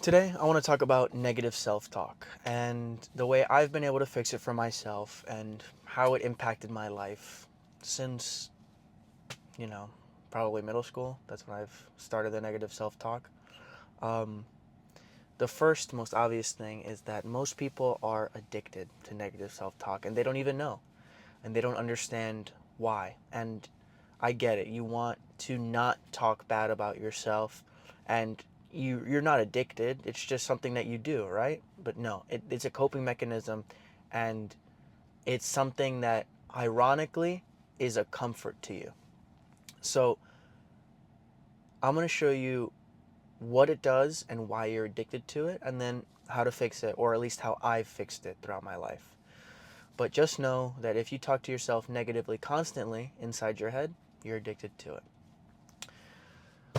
Today, I want to talk about negative self talk and the way I've been able to fix it for myself and how it impacted my life since, you know, probably middle school. That's when I've started the negative self talk. Um, the first, most obvious thing is that most people are addicted to negative self talk and they don't even know and they don't understand why. And I get it. You want to not talk bad about yourself and you're not addicted. It's just something that you do, right? But no, it's a coping mechanism and it's something that ironically is a comfort to you. So I'm going to show you what it does and why you're addicted to it, and then how to fix it, or at least how I've fixed it throughout my life. But just know that if you talk to yourself negatively constantly inside your head, you're addicted to it.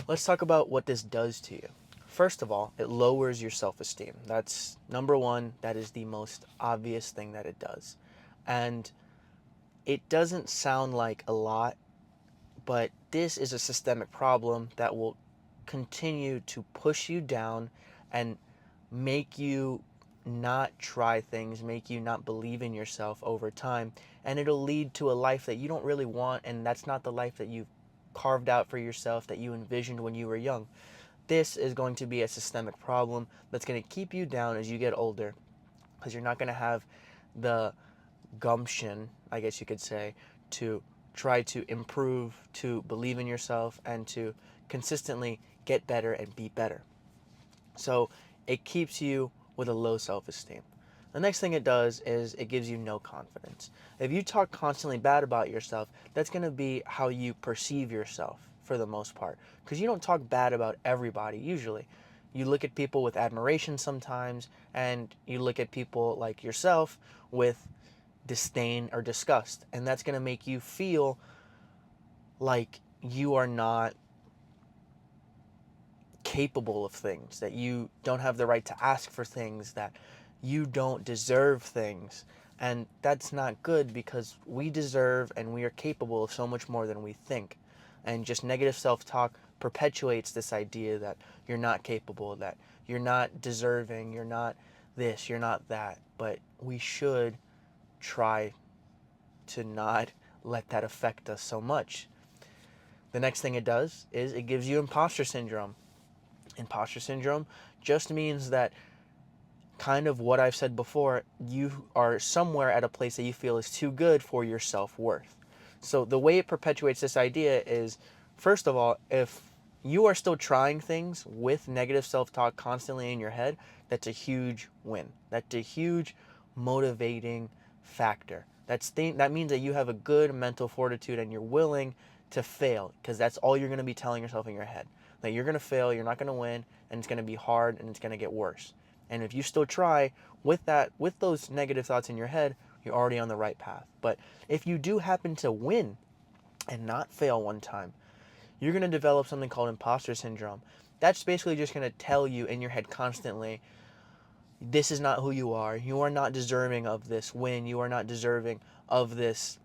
Let's talk about what this does to you. First of all, it lowers your self esteem. That's number one. That is the most obvious thing that it does. And it doesn't sound like a lot, but this is a systemic problem that will continue to push you down and make you not try things, make you not believe in yourself over time. And it'll lead to a life that you don't really want, and that's not the life that you've carved out for yourself that you envisioned when you were young. This is going to be a systemic problem that's going to keep you down as you get older because you're not going to have the gumption, I guess you could say, to try to improve, to believe in yourself, and to consistently get better and be better. So it keeps you with a low self esteem. The next thing it does is it gives you no confidence. If you talk constantly bad about yourself, that's going to be how you perceive yourself for the most part. Because you don't talk bad about everybody usually. You look at people with admiration sometimes, and you look at people like yourself with disdain or disgust. And that's going to make you feel like you are not capable of things, that you don't have the right to ask for things, that you don't deserve things. And that's not good because we deserve and we are capable of so much more than we think. And just negative self talk perpetuates this idea that you're not capable, that you're not deserving, you're not this, you're not that. But we should try to not let that affect us so much. The next thing it does is it gives you imposter syndrome. Imposter syndrome just means that, kind of what I've said before, you are somewhere at a place that you feel is too good for your self-worth. So the way it perpetuates this idea is, first of all, if you are still trying things with negative self-talk constantly in your head, that's a huge win. That's a huge motivating factor. That means that you have a good mental fortitude and you're willing to fail, because that's all you're going to be telling yourself in your head. That you're going to fail, you're not going to win, and it's going to be hard and it's going to get worse. And if you still try with those negative thoughts in your head, you're already on the right path. But if you do happen to win and not fail one time, you're going to develop something called imposter syndrome. That's basically just going to tell you in your head constantly, this is not who you are. You are not deserving of this win. You are not deserving of this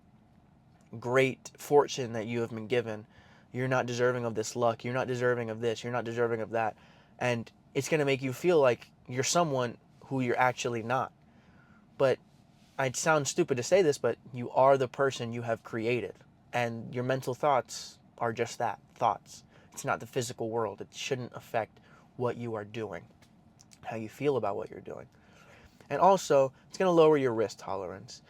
great fortune that you have been given. You're not deserving of this luck. You're not deserving of this. You're not deserving of that. And it's going to make you feel like you're someone who you're actually not. But it sounds stupid to say this, but you are the person you have created. And your mental thoughts are just that, thoughts. It's not the physical world. It shouldn't affect what you are doing, how you feel about what you're doing. And also, it's going to lower your risk tolerance.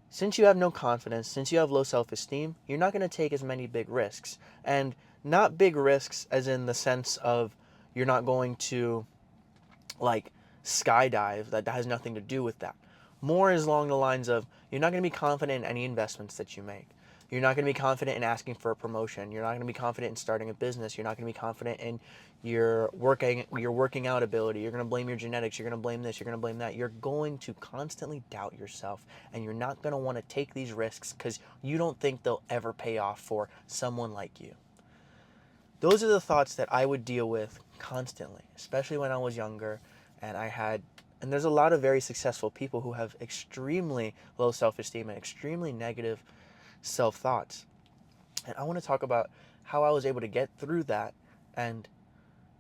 Since you have no confidence, since you have low self-esteem, you're not going to take as many big risks. And not big risks as in the sense of you're not going to, like, skydive. That has nothing to do with that. More is along the lines of you're not going to be confident in any investments that you make. You're not going to be confident in asking for a promotion. You're not going to be confident in starting a business. You're not going to be confident in your working out ability. You're going to blame your genetics. You're going to blame this. You're going to blame that. You're going to constantly doubt yourself, and you're not going to want to take these risks because you don't think they'll ever pay off for someone like you. Those are the thoughts that I would deal with constantly, especially when I was younger, and there's a lot of very successful people who have extremely low self-esteem and extremely negative self-thoughts. And I want to talk about how I was able to get through that and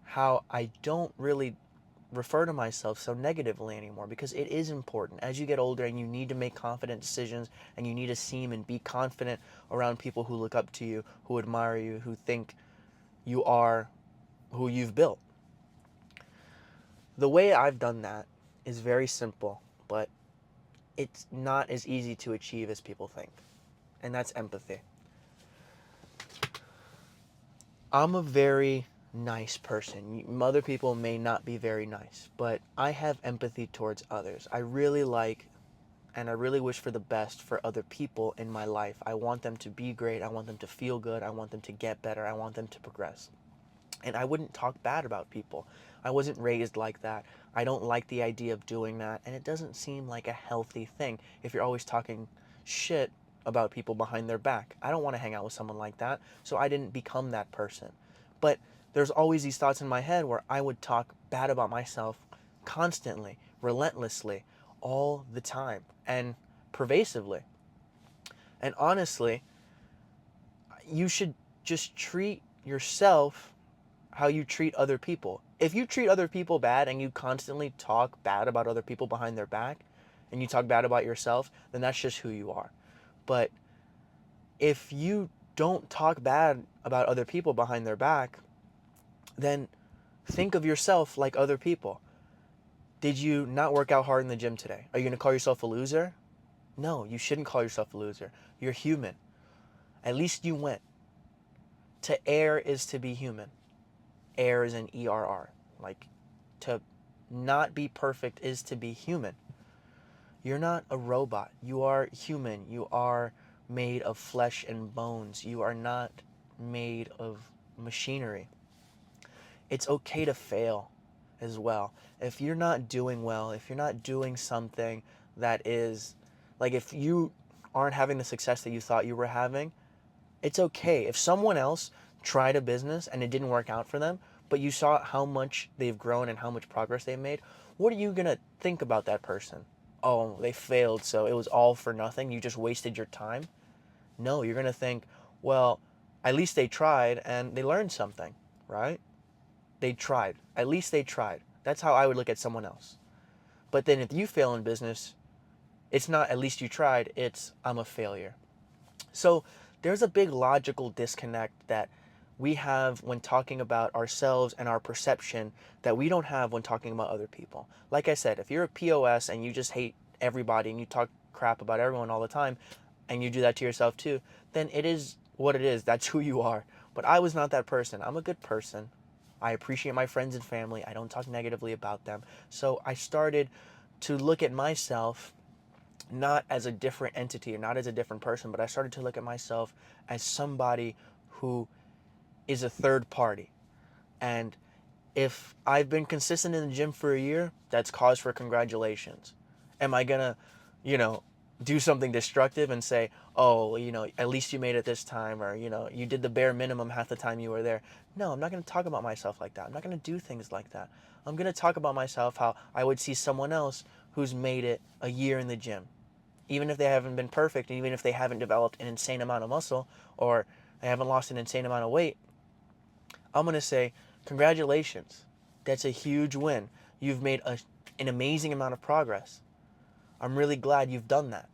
how I don't really refer to myself so negatively anymore, because it is important. As you get older and you need to make confident decisions and you need to seem and be confident around people who look up to you, who admire you, who think you are who you've built. The way I've done that is very simple, but it's not as easy to achieve as people think. And that's empathy. I'm a very nice person. Other people may not be very nice, but I have empathy towards others. I really like and I really wish for the best for other people in my life. I want them to be great. I want them to feel good. I want them to get better. I want them to progress. And I wouldn't talk bad about people. I wasn't raised like that. I don't like the idea of doing that, and it doesn't seem like a healthy thing if you're always talking shit about people behind their back. I don't want to hang out with someone like that, so I didn't become that person. But there's always these thoughts in my head where I would talk bad about myself constantly, relentlessly, all the time, and pervasively. And honestly, you should just treat yourself how you treat other people. If you treat other people bad and you constantly talk bad about other people behind their back and you talk bad about yourself, then that's just who you are. But if you don't talk bad about other people behind their back, then think of yourself like other people. Did you not work out hard in the gym today? Are you going to call yourself a loser? No, you shouldn't call yourself a loser. You're human. At least you went. To err is to be human. Err is an ERR. Like, to not be perfect is to be human. You're not a robot. You are human. You are made of flesh and bones. You are not made of machinery. It's okay to fail as well. If you're not doing well, if you're not doing something that is, like, if you aren't having the success that you thought you were having, it's okay. If someone else tried a business and it didn't work out for them, but you saw how much they've grown and how much progress they've made, what are you going to think about that person? Oh, they failed, so it was all for nothing. You just wasted your time. No, you're going to think, well, at least they tried and they learned something, right? They tried. At least they tried. That's how I would look at someone else. But then if you fail in business, it's not at least you tried, it's I'm a failure. So there's a big logical disconnect that we have when talking about ourselves and our perception that we don't have when talking about other people. Like I said, if you're a POS and you just hate everybody and you talk crap about everyone all the time and you do that to yourself too, then it is what it is. That's who you are. But I was not that person. I'm a good person. I appreciate my friends and family. I don't talk negatively about them. So I started to look at myself not as a different entity or not as a different person, but I started to look at myself as somebody who is a third party. And if I've been consistent in the gym for a year, that's cause for congratulations. Am I gonna, you know, do something destructive and say, oh, at least you made it this time, or, you did the bare minimum half the time you were there? No, I'm not gonna talk about myself like that. I'm not gonna do things like that. I'm gonna talk about myself how I would see someone else who's made it a year in the gym. Even if they haven't been perfect, and even if they haven't developed an insane amount of muscle, or they haven't lost an insane amount of weight, I'm going to say, congratulations. That's a huge win. You've made an amazing amount of progress. I'm really glad you've done that.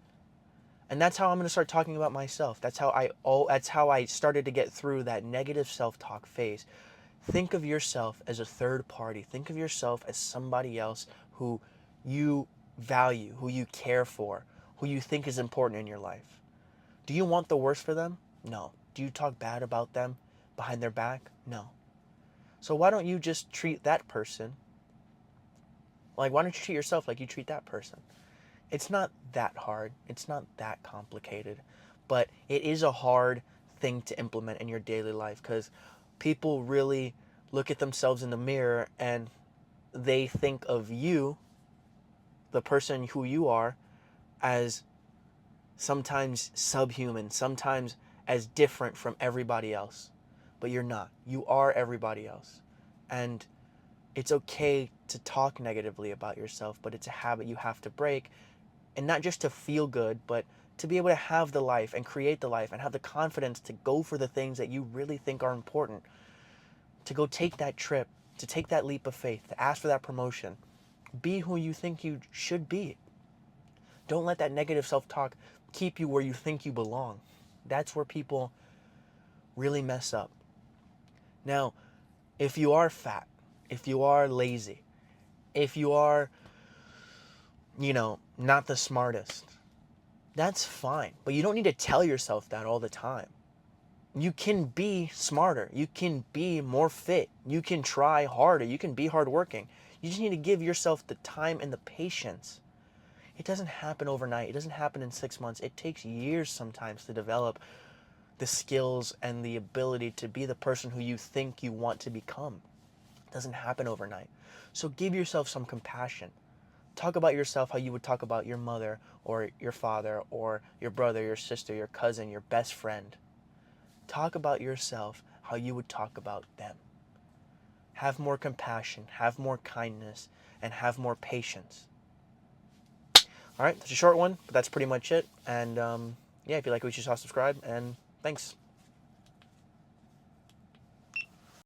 And that's how I'm going to start talking about myself. That's how I started to get through that negative self-talk phase. Think of yourself as a third party. Think of yourself as somebody else who you value, who you care for, who you think is important in your life. Do you want the worst for them? No. Do you talk bad about them behind their back? No. So why don't you just treat that person, like, why don't you treat yourself like you treat that person? It's not that hard. It's not that complicated. But it is a hard thing to implement in your daily life, because people really look at themselves in the mirror and they think of you, the person who you are, as sometimes subhuman, sometimes as different from everybody else. But you're not. You are everybody else. And it's okay to talk negatively about yourself, but it's a habit you have to break. And not just to feel good, but to be able to have the life and create the life and have the confidence to go for the things that you really think are important. To go take that trip, to take that leap of faith, to ask for that promotion. Be who you think you should be. Don't let that negative self-talk keep you where you think you belong. That's where people really mess up. Now, if you are fat, if you are lazy, if you are, not the smartest, that's fine. But you don't need to tell yourself that all the time. You can be smarter. You can be more fit. You can try harder. You can be hardworking. You just need to give yourself the time and the patience. It doesn't happen overnight. It doesn't happen in 6 months. It takes years sometimes to develop the skills and the ability to be the person who you think you want to become. It doesn't happen overnight. So give yourself some compassion. Talk about yourself how you would talk about your mother or your father or your brother, your sister, your cousin, your best friend. Talk about yourself how you would talk about them. Have more compassion, have more kindness, and have more patience. All right, that's a short one, but that's pretty much it. And yeah, if you like what you saw, subscribe, and thanks.